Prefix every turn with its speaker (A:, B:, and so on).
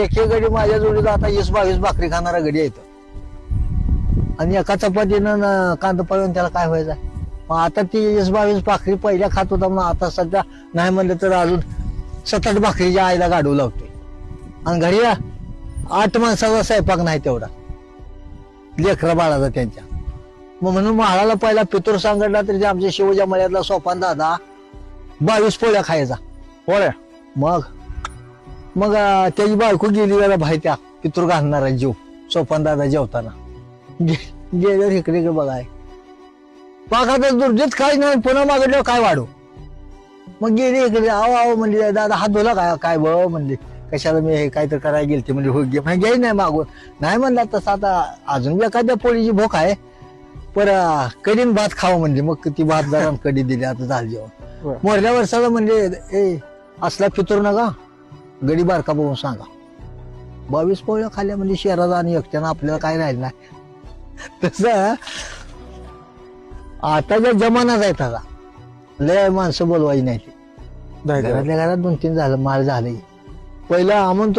A: एक गडी माझ्या जोडीला आता 20-22 भाकरी खाणारा गडी येतो आणि एका चपातीनं कांदा पळून त्याला काय व्हायचं. मग आता ती 20-22 भाकरी पहिल्या खात होता, मग आता सध्या नाही म्हणलं तर अजून 7-8 भाकरीच्या आईला गाडू लावतोय. आणि घरी 8 माणसाचा स्वयंपाक नाही तेवढा लेकरा बाळाचा त्यांच्या. मग म्हणून महाळाला पहिला पितूर सांगितला तरी आमच्या शिवच्या मळ्यातला सोपान दादा 22 पोळ्या खायचा.
B: पोळ्या
A: मग मग त्याची बायको गेली जरा भाई त्या पितूर घालणारा जीव सोपान दादा जेवताना गेल्यावर इकडे बघाय पाकातच दुर्जेच काय नाही, पुन्हा मागितल्यावर काय वाढू. मग गेली इकडे आव आव म्हणली दादा हात धुला काय बळ म्हणली कशाला मी हे काहीतरी करायला गेलते म्हणजे हो घे घ्याय नाही मागून नाही म्हणला. तसं आता अजून एखाद्या पोळीची भूक आहे पर कधीन भात खावं म्हणजे मग ती भात जरा कधी दिली आता झालं जेवण. मोरल्या वर्षाला म्हणजे ए असला फितूर नका गडी बारका बघून सांगा. 22 पोळ्या खाल्ल्या म्हणजे शहरात आणि एकट्यानं आपल्याला काय राहिलं नाही. तसं आताच्या जमानाच आहे तसा लय माणसं बोलवायची नाही. घरातल्या घरात 2-3 झालं माळ झाले पहिलं आमंत्रण